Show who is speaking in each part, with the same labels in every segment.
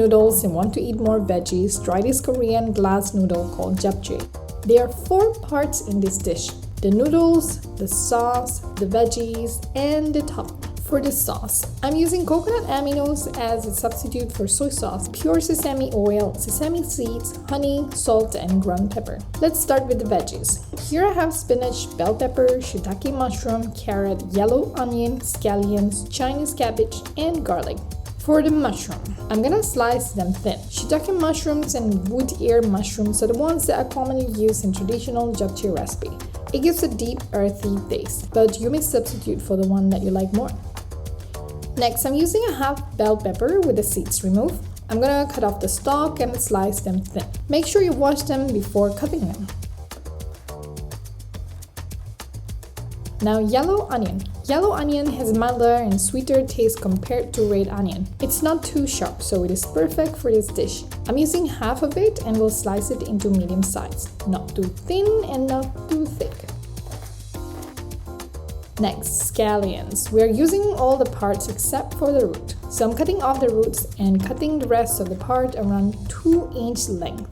Speaker 1: noodles and want to eat more veggies, try this Korean glass noodle called Japchae. There are 4 parts in this dish: the noodles, the sauce, the veggies, and the top. For the sauce, I'm using coconut aminos as a substitute for soy sauce, pure sesame oil, sesame seeds, honey, salt, and ground pepper. Let's start with the veggies. Here I have spinach, bell pepper, shiitake mushroom, carrot, yellow onion, scallions, Chinese cabbage, and garlic. For the mushroom, I'm gonna slice them thin. Shiitake mushrooms and wood ear mushrooms are the ones that are commonly used in traditional japchae recipe. It gives a deep, earthy taste, but you may substitute for the one that you like more. Next, I'm using a half bell pepper with the seeds removed. I'm gonna cut off the stalk and slice them thin. Make sure you wash them before cutting them. Now, yellow onion. Yellow onion has a milder and sweeter taste compared to red onion. It's not too sharp, so it is perfect for this dish. I'm using half of it and will slice it into medium size. Not too thin and not too thick. Next, scallions. We are using all the parts except for the root. So I'm cutting off the roots and cutting the rest of the part around 2-inch length.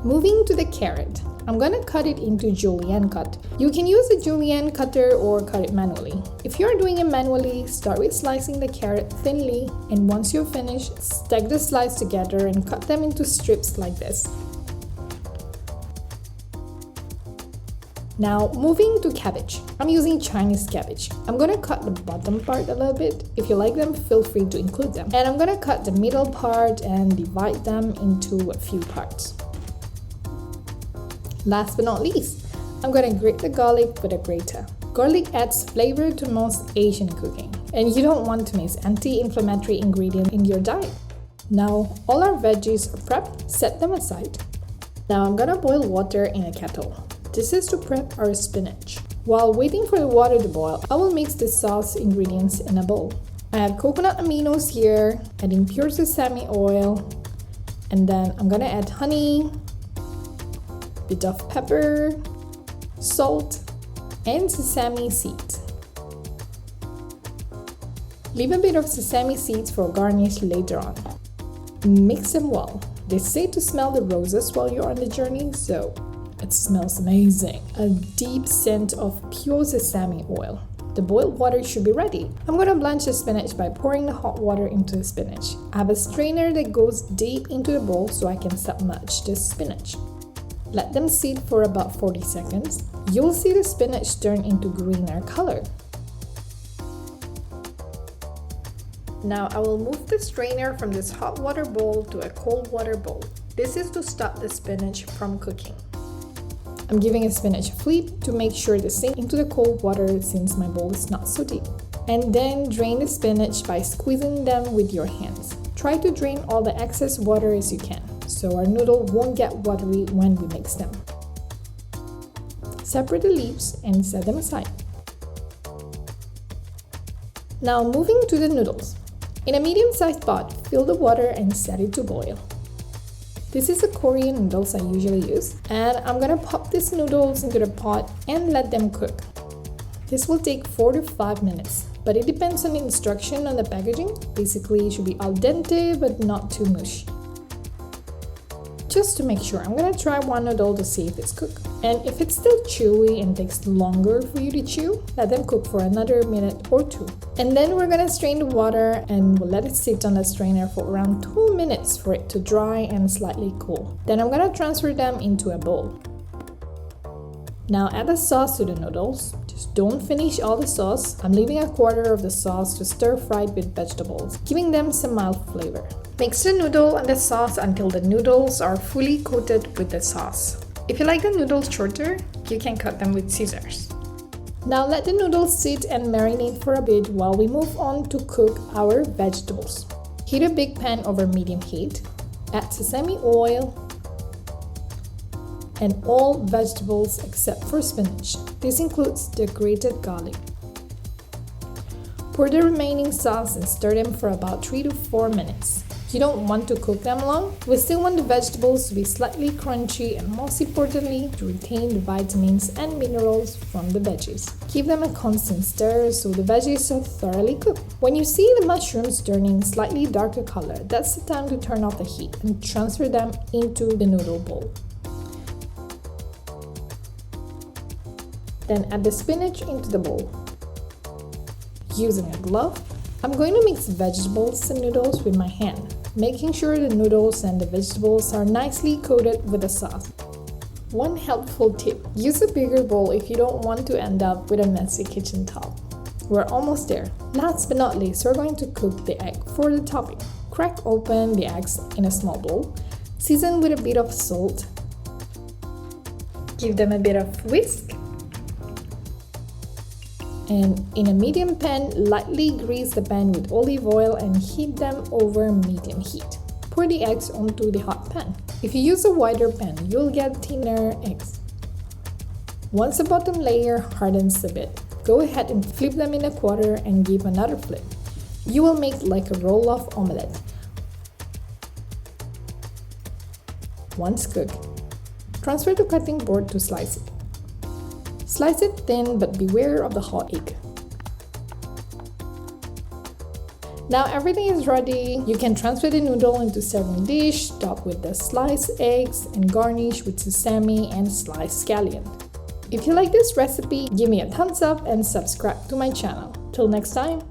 Speaker 1: Moving to the carrot. I'm gonna cut it into julienne cut. You can use a julienne cutter or cut it manually. If you're doing it manually, start with slicing the carrot thinly, and once you're finished, stack the slices together and cut them into strips like this. Now, moving to cabbage. I'm using Chinese cabbage. I'm gonna cut the bottom part a little bit. If you like them, feel free to include them. And I'm gonna cut the middle part and divide them into a few parts. Last but not least, I'm gonna grate the garlic with a grater. Garlic adds flavor to most Asian cooking, and you don't want to miss anti-inflammatory ingredient in your diet. Now, all our veggies are prepped, set them aside. Now I'm gonna boil water in a kettle. This is to prep our spinach. While waiting for the water to boil, I will mix the sauce ingredients in a bowl. I have coconut aminos here, adding pure sesame oil, and then I'm gonna add honey, bit of pepper, salt, and sesame seeds. Leave a bit of sesame seeds for garnish later on. Mix them well. They say to smell the roses while you're on the journey, so it smells amazing. A deep scent of pure sesame oil. The boiled water should be ready. I'm gonna blanch the spinach by pouring the hot water into the spinach. I have a strainer that goes deep into the bowl so I can submerge the spinach. Let them sit for about 40 seconds. You'll see the spinach turn into greener color. Now I will move the strainer from this hot water bowl to a cold water bowl. This is to stop the spinach from cooking. I'm giving a spinach a flip to make sure they sink into the cold water since my bowl is not so deep. And then drain the spinach by squeezing them with your hands. Try to drain all the excess water as you can, so our noodle won't get watery when we mix them. Separate the leaves and set them aside. Now moving to the noodles. In a medium-sized pot, fill the water and set it to boil. This is the Korean noodles I usually use, and I'm gonna pop these noodles into the pot and let them cook. This will take 4 to 5 minutes, but it depends on the instruction on the packaging. Basically, it should be al dente but not too mushy. Just to make sure, I'm gonna try one noodle to see if it's cooked. And if it's still chewy and takes longer for you to chew, let them cook for another minute or 2. And then we're gonna strain the water and we'll let it sit on the strainer for around 2 minutes for it to dry and slightly cool. Then I'm gonna transfer them into a bowl. Now add the sauce to the noodles. Just don't finish all the sauce. I'm leaving a quarter of the sauce to stir fry with vegetables, giving them some mild flavor. Mix the noodle and the sauce until the noodles are fully coated with the sauce. If you like the noodles shorter, you can cut them with scissors. Now let the noodles sit and marinate for a bit while we move on to cook our vegetables. Heat a big pan over medium heat. Add sesame oil and all vegetables except for spinach. This includes the grated garlic. Pour the remaining sauce and stir them for about 3 to 4 minutes. You don't want to cook them long. We still want the vegetables to be slightly crunchy and most importantly, to retain the vitamins and minerals from the veggies. Give them a constant stir so the veggies are thoroughly cooked. When you see the mushrooms turning slightly darker color, that's the time to turn off the heat and transfer them into the noodle bowl. Then add the spinach into the bowl. Using a glove, I'm going to mix vegetables and noodles with my hand, making sure the noodles and the vegetables are nicely coated with the sauce. One helpful tip, use a bigger bowl if you don't want to end up with a messy kitchen top. We're almost there. Last but not least, we're going to cook the egg for the topping. Crack open the eggs in a small bowl, season with a bit of salt, give them a bit of whisk, and in a medium pan, lightly grease the pan with olive oil and heat them over medium heat. Pour the eggs onto the hot pan. If you use a wider pan, you'll get thinner eggs. Once the bottom layer hardens a bit, go ahead and flip them in a quarter and give another flip. You will make like a roll-off omelette. Once cooked, transfer the cutting board to slice it. Slice it thin, but beware of the hot egg. Now everything is ready. You can transfer the noodle into serving dish, top with the sliced eggs, and garnish with sesame and sliced scallion. If you like this recipe, give me a thumbs up and subscribe to my channel. Till next time!